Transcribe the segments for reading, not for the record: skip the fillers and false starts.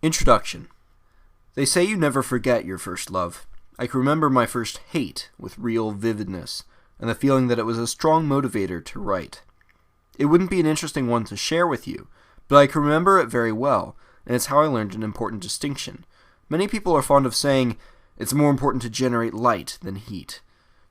Introduction. They say you never forget your first love. I can remember my first hate with real vividness, and the feeling that it was a strong motivator to write. It wouldn't be an interesting one to share with you, but I can remember it very well, and it's how I learned an important distinction. Many people are fond of saying, it's more important to generate light than heat.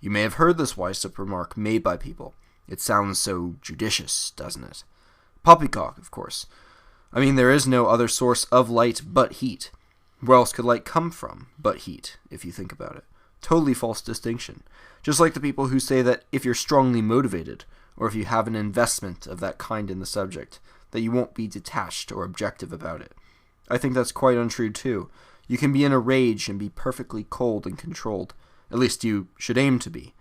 You may have heard this wise-up remark made by people. It sounds so judicious, doesn't it? Poppycock, of course. I mean, there is no other source of light but heat. Where else could light come from but heat, if you think about it? Totally false distinction. Just like the people who say that if you're strongly motivated, or if you have an investment of that kind in the subject, that you won't be detached or objective about it. I think that's quite untrue too. You can be in a rage and be perfectly cold and controlled. At least you should aim to be.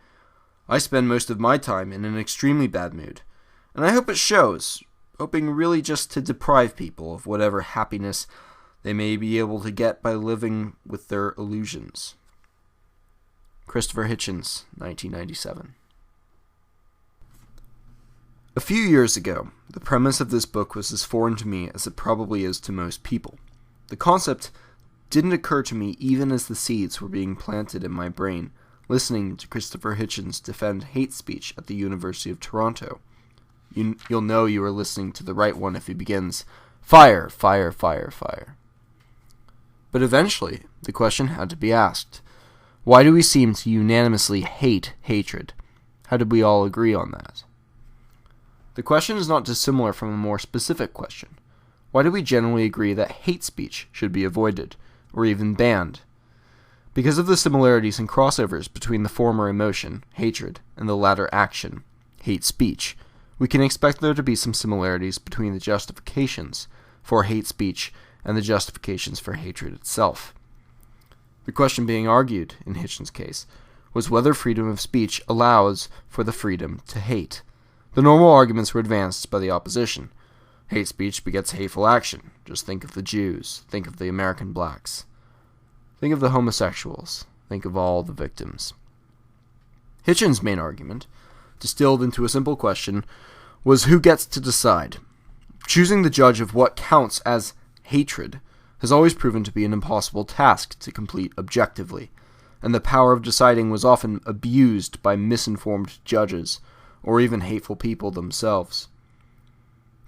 I spend most of my time in an extremely bad mood, and I hope it shows, hoping really just to deprive people of whatever happiness they may be able to get by living with their illusions. Christopher Hitchens, 1997. A few years ago, the premise of this book was as foreign to me as it probably is to most people. The concept didn't occur to me even as the seeds were being planted in my brain, listening to Christopher Hitchens defend hate speech at the University of Toronto. You'll know you are listening to the right one if he begins, "Fire, fire, fire, fire." But eventually, the question had to be asked. Why do we seem to unanimously hate hatred? How did we all agree on that? The question is not dissimilar from a more specific question. Why do we generally agree that hate speech should be avoided, or even banned? Because of the similarities and crossovers between the former emotion, hatred, and the latter action, hate speech, we can expect there to be some similarities between the justifications for hate speech and the justifications for hatred itself. The question being argued, in Hitchens' case, was whether freedom of speech allows for the freedom to hate. The normal arguments were advanced by the opposition. Hate speech begets hateful action. Just think of the Jews. Think of the American blacks. Think of the homosexuals. Think of all the victims. Hitchens' main argument, distilled into a simple question, was who gets to decide. Choosing the judge of what counts as hatred has always proven to be an impossible task to complete objectively, and the power of deciding was often abused by misinformed judges, or even hateful people themselves.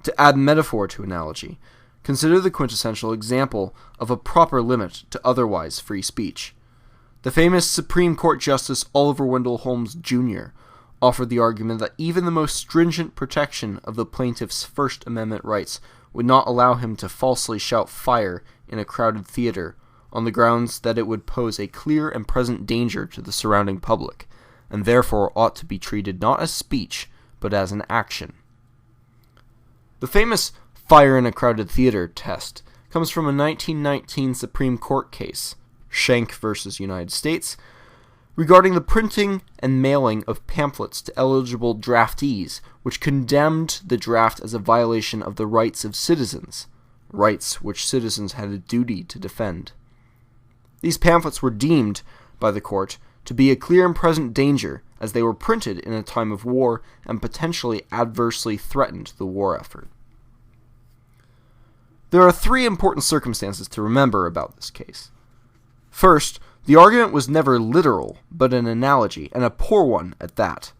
To add metaphor to analogy, consider the quintessential example of a proper limit to otherwise free speech. The famous Supreme Court Justice Oliver Wendell Holmes Jr. offered the argument that even the most stringent protection of the plaintiff's First Amendment rights would not allow him to falsely shout fire in a crowded theater on the grounds that it would pose a clear and present danger to the surrounding public, and therefore ought to be treated not as speech, but as an action. The famous fire in a crowded theater test comes from a 1919 Supreme Court case, Schenck v. United States, regarding the printing and mailing of pamphlets to eligible draftees, which condemned the draft as a violation of the rights of citizens, rights which citizens had a duty to defend. These pamphlets were deemed, by the court, to be a clear and present danger, as they were printed in a time of war and potentially adversely threatened the war effort. There are three important circumstances to remember about this case. First, the argument was never literal, but an analogy, and a poor one at that.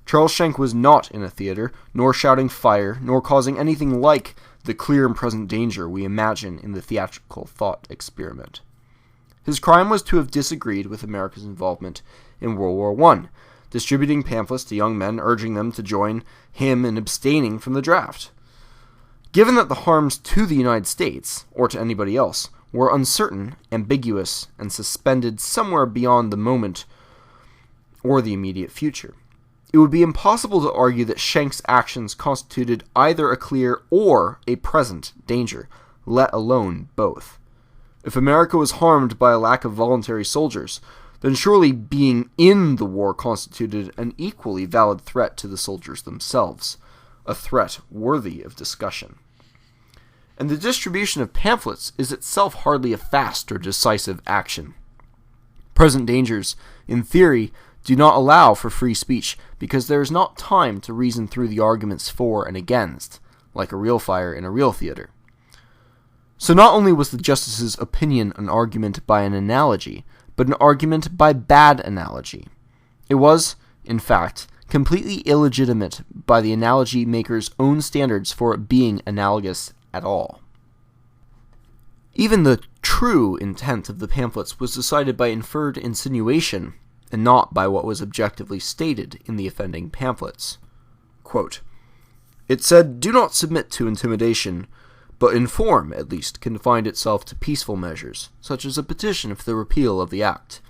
Charles Schenck was not in a theater, nor shouting fire, nor causing anything like the clear and present danger we imagine in the theatrical thought experiment. His crime was to have disagreed with America's involvement in World War I, distributing pamphlets to young men urging them to join him in abstaining from the draft. Given that the harms to the United States, or to anybody else, were uncertain, ambiguous, and suspended somewhere beyond the moment or the immediate future, it would be impossible to argue that Schenck's actions constituted either a clear or a present danger, let alone both. If America was harmed by a lack of voluntary soldiers, then surely being in the war constituted an equally valid threat to the soldiers themselves, a threat worthy of discussion. And the distribution of pamphlets is itself hardly a fast or decisive action. Present dangers, in theory, do not allow for free speech because there is not time to reason through the arguments for and against, like a real fire in a real theater. So not only was the justice's opinion an argument by an analogy, but an argument by bad analogy. It was, in fact, completely illegitimate by the analogy maker's own standards for it being analogous at all. Even the true intent of the pamphlets was decided by inferred insinuation, and not by what was objectively stated in the offending pamphlets. Quote, "It said, 'Do not submit to intimidation, but in form, at least, confined itself to peaceful measures, such as a petition for the repeal of the act.'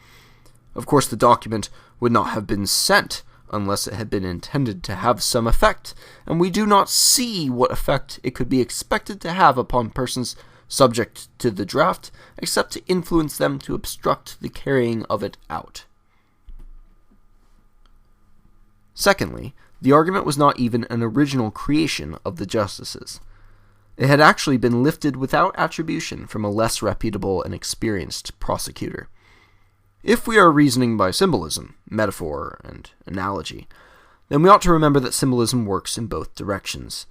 Of course, the document would not have been sent unless it had been intended to have some effect, and we do not see what effect it could be expected to have upon persons subject to the draft, except to influence them to obstruct the carrying of it out." Secondly, the argument was not even an original creation of the justices. It had actually been lifted without attribution from a less reputable and experienced prosecutor. If we are reasoning by symbolism, metaphor, and analogy, then we ought to remember that symbolism works in both directions.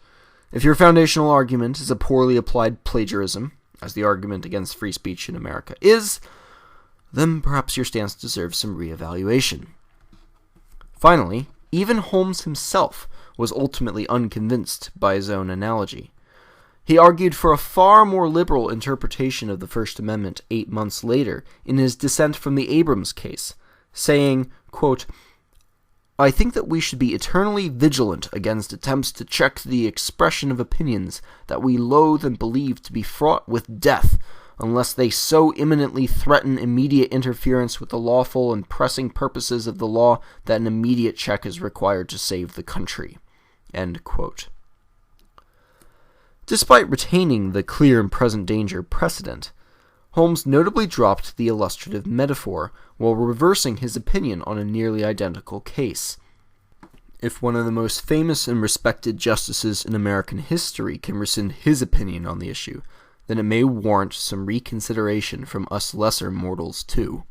If your foundational argument is a poorly applied plagiarism, as the argument against free speech in America is, then perhaps your stance deserves some reevaluation. Finally, even Holmes himself was ultimately unconvinced by his own analogy. He argued for a far more liberal interpretation of the First Amendment 8 months later in his dissent from the Abrams case, saying, quote, "I think that we should be eternally vigilant against attempts to check the expression of opinions that we loathe and believe to be fraught with death, unless they so imminently threaten immediate interference with the lawful and pressing purposes of the law that an immediate check is required to save the country." End quote. Despite retaining the clear and present danger precedent, Holmes notably dropped the illustrative metaphor while reversing his opinion on a nearly identical case. If one of the most famous and respected justices in American history can rescind his opinion on the issue, then it may warrant some reconsideration from us lesser mortals too.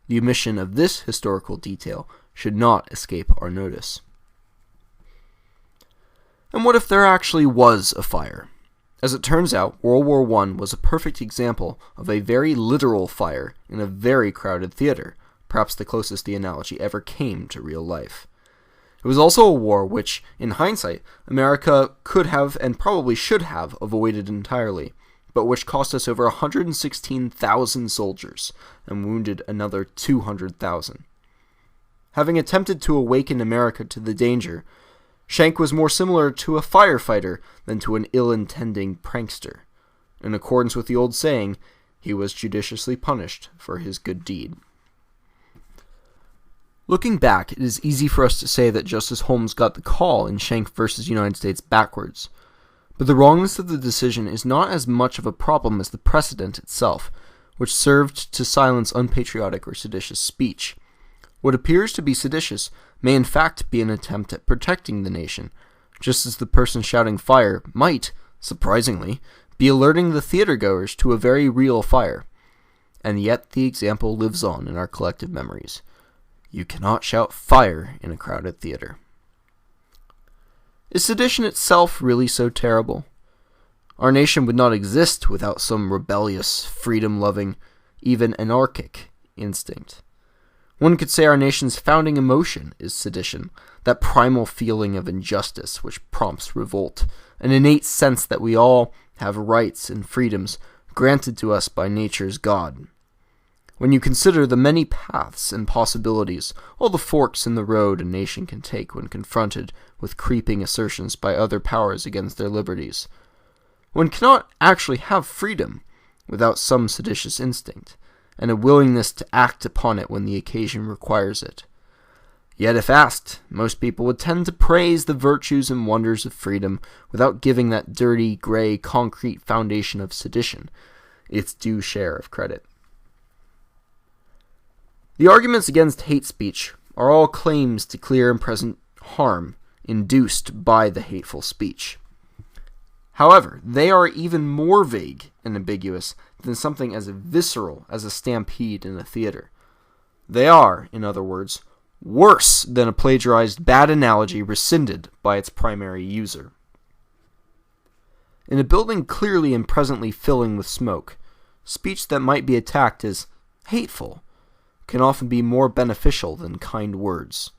The omission of this historical detail should not escape our notice. And what if there actually was a fire? As it turns out, World War I was a perfect example of a very literal fire in a very crowded theater, perhaps the closest the analogy ever came to real life. It was also a war which, in hindsight, America could have and probably should have avoided entirely, but which cost us over 116,000 soldiers and wounded another 200,000. Having attempted to awaken America to the danger, Schenck was more similar to a firefighter than to an ill-intending prankster. In accordance with the old saying, he was judiciously punished for his good deed. Looking back, it is easy for us to say that Justice Holmes got the call in Schenck v. United States backwards. But the wrongness of the decision is not as much of a problem as the precedent itself, which served to silence unpatriotic or seditious speech. What appears to be seditious may in fact be an attempt at protecting the nation, just as the person shouting fire might, surprisingly, be alerting the theatergoers to a very real fire. And yet the example lives on in our collective memories. You cannot shout fire in a crowded theater. Is sedition itself really so terrible? Our nation would not exist without some rebellious, freedom-loving, even anarchic instinct. One could say our nation's founding emotion is sedition, that primal feeling of injustice which prompts revolt, an innate sense that we all have rights and freedoms granted to us by nature's God. When you consider the many paths and possibilities, all the forks in the road a nation can take when confronted with creeping assertions by other powers against their liberties, one cannot actually have freedom without some seditious instinct, and a willingness to act upon it when the occasion requires it. Yet if asked, most people would tend to praise the virtues and wonders of freedom without giving that dirty, gray, concrete foundation of sedition its due share of credit. The arguments against hate speech are all claims to clear and present harm induced by the hateful speech. However, they are even more vague and ambiguous than something as visceral as a stampede in a theater. They are, in other words, worse than a plagiarized bad analogy rescinded by its primary user. In a building clearly and presently filling with smoke, speech that might be attacked as hateful can often be more beneficial than kind words.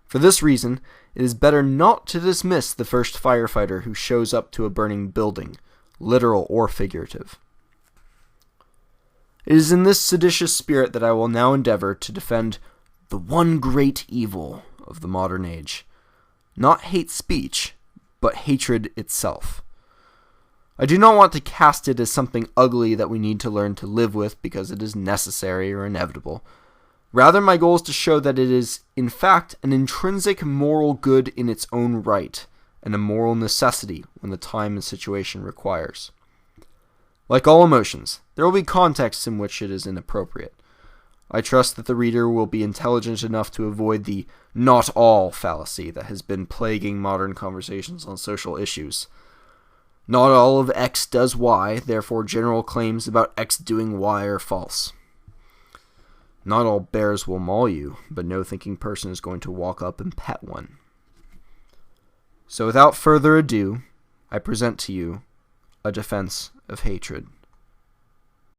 For this reason, it is better not to dismiss the first firefighter who shows up to a burning building, literal or figurative. It is in this seditious spirit that I will now endeavor to defend the one great evil of the modern age. Not hate speech, but hatred itself. I do not want to cast it as something ugly that we need to learn to live with because it is necessary or inevitable. Rather, my goal is to show that it is, in fact, an intrinsic moral good in its own right, and a moral necessity when the time and situation requires. Like all emotions, there will be contexts in which it is inappropriate. I trust that the reader will be intelligent enough to avoid the not all fallacy that has been plaguing modern conversations on social issues. Not all of X does Y, therefore general claims about X doing Y are false. Not all bears will maul you, but no thinking person is going to walk up and pet one. So without further ado, I present to you a defense of hatred.